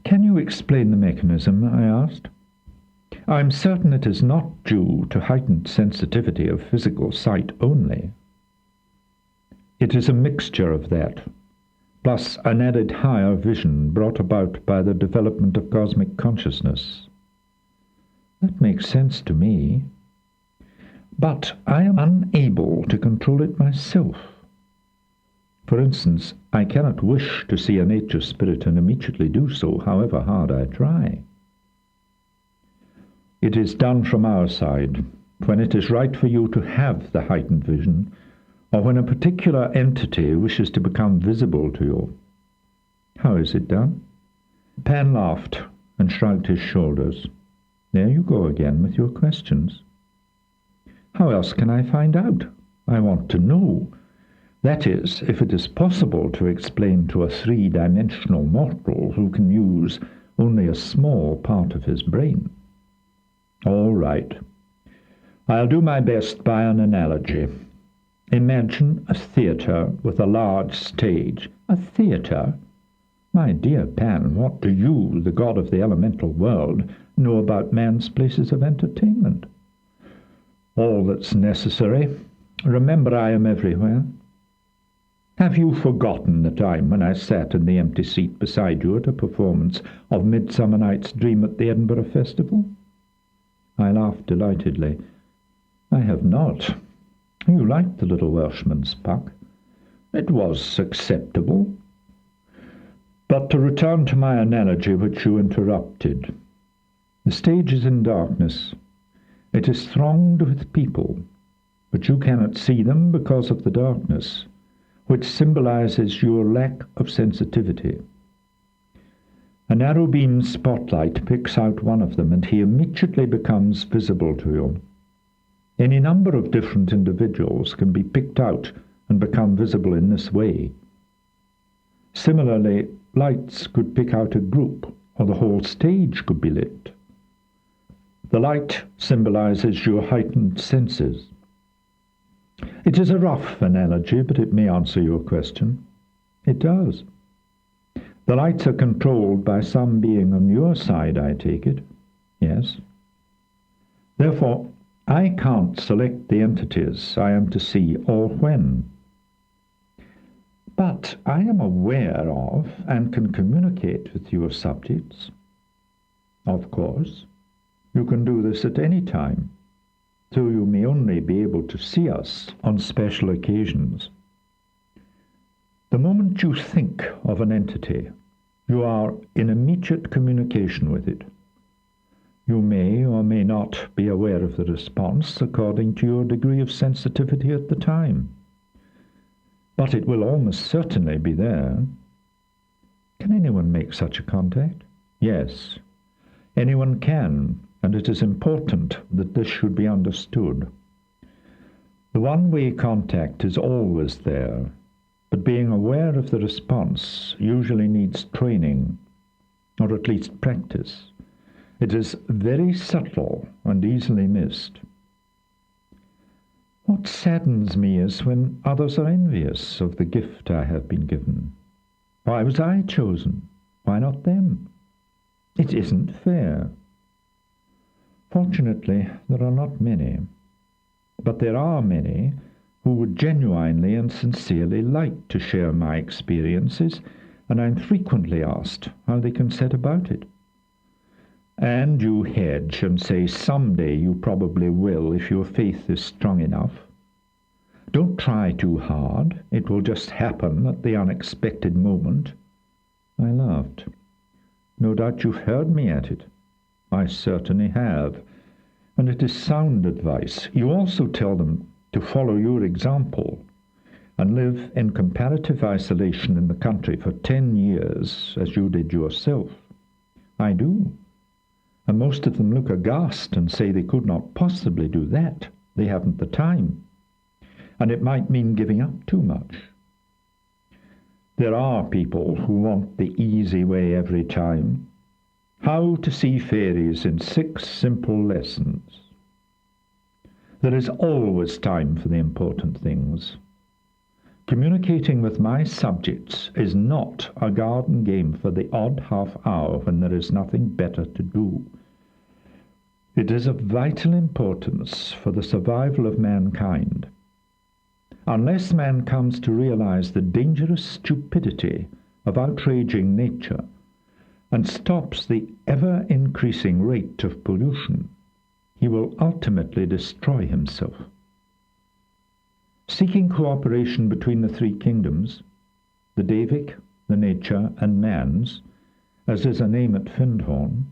Can you explain the mechanism? I asked. I'm certain it is not due to heightened sensitivity of physical sight only. It is a mixture of that, plus an added higher vision brought about by the development of cosmic consciousness. That makes sense to me. But I am unable to control it myself. For instance, I cannot wish to see a nature spirit and immediately do so, however hard I try. It is done from our side, when it is right for you to have the heightened vision, or when a particular entity wishes to become visible to you. How is it done? Pan laughed and shrugged his shoulders. There you go again with your questions. How else can I find out? I want to know. That is, if it is possible to explain to a three-dimensional mortal who can use only a small part of his brain. All right. I'll do my best by an analogy. Imagine a theatre with a large stage. A theatre? My dear Pan, what do you, the god of the elemental world, know about man's places of entertainment? All that's necessary. Remember, I am everywhere. Have you forgotten the time when I sat in the empty seat beside you at a performance of Midsummer Night's Dream at the Edinburgh Festival? I laughed delightedly. I have not. You liked the little Welshman's puck. It was acceptable. But to return to my analogy which you interrupted. The stage is in darkness. It is thronged with people, but you cannot see them because of the darkness, which symbolizes your lack of sensitivity. A narrow-beam spotlight picks out one of them, and he immediately becomes visible to you. Any number of different individuals can be picked out and become visible in this way. Similarly, lights could pick out a group, or the whole stage could be lit. The light symbolizes your heightened senses. It is a rough analogy, but it may answer your question. It does. The lights are controlled by some being on your side, I take it. Yes. Therefore, I can't select the entities I am to see or when. But I am aware of and can communicate with your subjects. Of course, you can do this at any time, though you may only be able to see us on special occasions. The moment you think of an entity, you are in immediate communication with it. You may or may not be aware of the response according to your degree of sensitivity at the time, but it will almost certainly be there. Can anyone make such a contact? Yes, anyone can, and it is important that this should be understood. The one-way contact is always there, but being aware of the response usually needs training, or at least practice. It is very subtle and easily missed. What saddens me is when others are envious of the gift I have been given. Why was I chosen? Why not them? It isn't fair. Fortunately, there are not many, but there are many who would genuinely and sincerely like to share my experiences, and I'm frequently asked how they can set about it. And you hedge and say someday you probably will if your faith is strong enough. Don't try too hard. It will just happen at the unexpected moment. I laughed. No doubt you've heard me at it. I certainly have, and it is sound advice. You also tell them to follow your example and live in comparative isolation in the country for 10 years, as you did yourself. I do. And most of them look aghast and say they could not possibly do that. They haven't the time. And it might mean giving up too much. There are people who want the easy way every time. How to see fairies in 6 simple lessons. There is always time for the important things. Communicating with my subjects is not a garden game for the odd half hour when there is nothing better to do. It is of vital importance for the survival of mankind. Unless man comes to realize the dangerous stupidity of outraging nature and stops the ever-increasing rate of pollution, he will ultimately destroy himself. Seeking cooperation between the three kingdoms, the Davic, the nature, and man's, as is a name at Findhorn,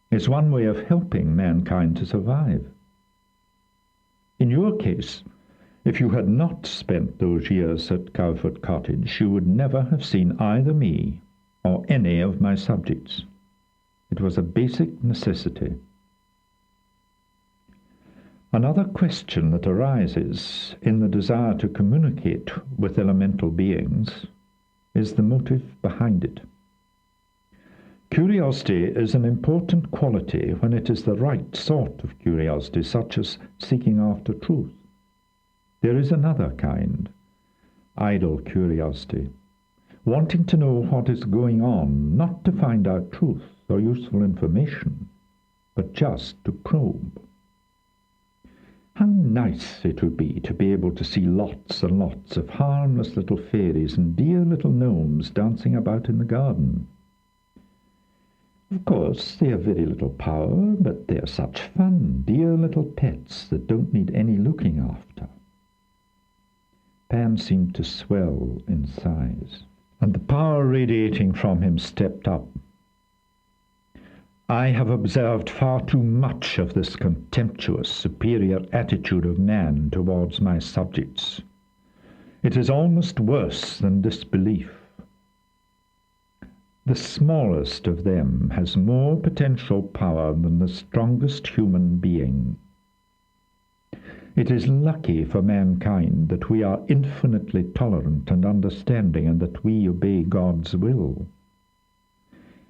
is one way of helping mankind to survive. In your case, if you had not spent those years at Cowfoot Cottage, you would never have seen either me or any of my subjects. It was a basic necessity. Another question that arises in the desire to communicate with elemental beings is the motive behind it. Curiosity is an important quality when it is the right sort of curiosity, such as seeking after truth. There is another kind, idle curiosity, wanting to know what is going on, not to find out truth or useful information, but just to probe. How nice it would be to be able to see lots and lots of harmless little fairies and dear little gnomes dancing about in the garden. Of course, they have very little power, but they are such fun, dear little pets that don't need any looking after. Pan seemed to swell in size, and the power radiating from him stepped up. I have observed far too much of this contemptuous, superior attitude of man towards my subjects. It is almost worse than disbelief. The smallest of them has more potential power than the strongest human being. It is lucky for mankind that we are infinitely tolerant and understanding, and that we obey God's will.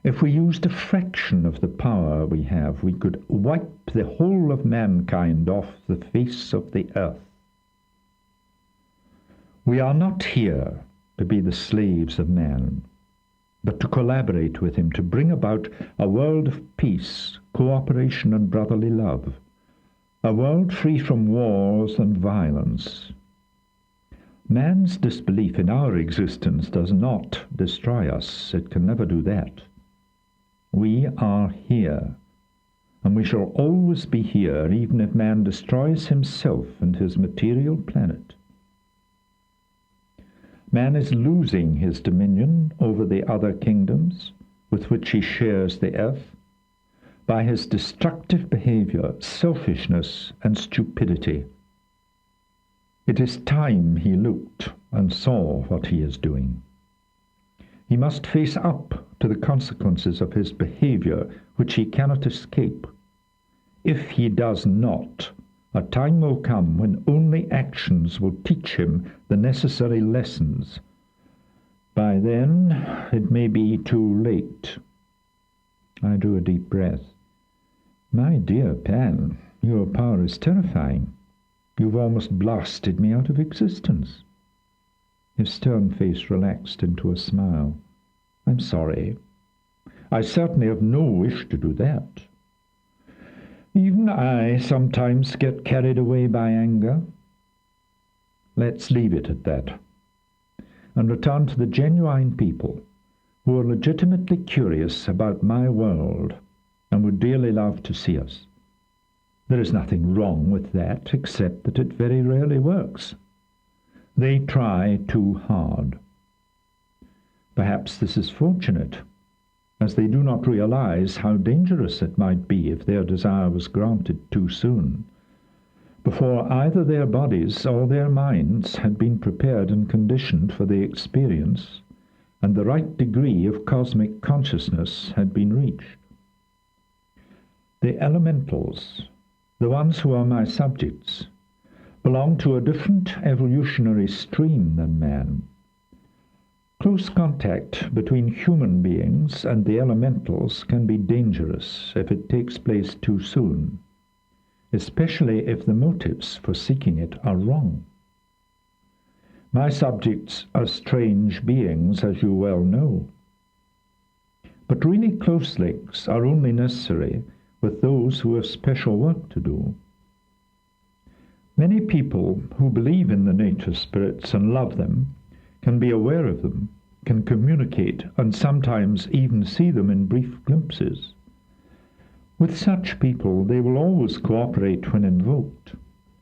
If we used a fraction of the power we have, we could wipe the whole of mankind off the face of the earth. We are not here to be the slaves of man, but to collaborate with him to bring about a world of peace, cooperation, and brotherly love, a world free from wars and violence. Man's disbelief in our existence does not destroy us. It can never do that. We are here, and we shall always be here, even if man destroys himself and his material planet. Man is losing his dominion over the other kingdoms with which he shares the earth by his destructive behavior, selfishness, and stupidity. It is time he looked and saw what he is doing. He must face up to the consequences of his behavior, which he cannot escape. If he does not, a time will come when only actions will teach him the necessary lessons. By then, it may be too late. I drew a deep breath. My dear Pan, your power is terrifying. You've almost blasted me out of existence. His stern face relaxed into a smile. I'm sorry. I certainly have no wish to do that. Even I sometimes get carried away by anger. Let's leave it at that, and return to the genuine people who are legitimately curious about my world and would dearly love to see us. There is nothing wrong with that, except that it very rarely works. They try too hard. Perhaps this is fortunate, as they do not realize how dangerous it might be if their desire was granted too soon, before either their bodies or their minds had been prepared and conditioned for the experience, and the right degree of cosmic consciousness had been reached. The elementals, the ones who are my subjects, belong to a different evolutionary stream than man. Close contact between human beings and the elementals can be dangerous if it takes place too soon, especially if the motives for seeking it are wrong. My subjects are strange beings, as you well know. But really close links are only necessary with those who have special work to do. Many people who believe in the nature spirits and love them can be aware of them, can communicate, and sometimes even see them in brief glimpses. With such people, they will always cooperate when invoked,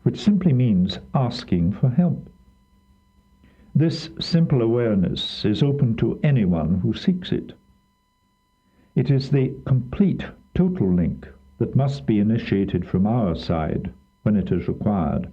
which simply means asking for help. This simple awareness is open to anyone who seeks it. It is the complete, total link that must be initiated from our side when it is required.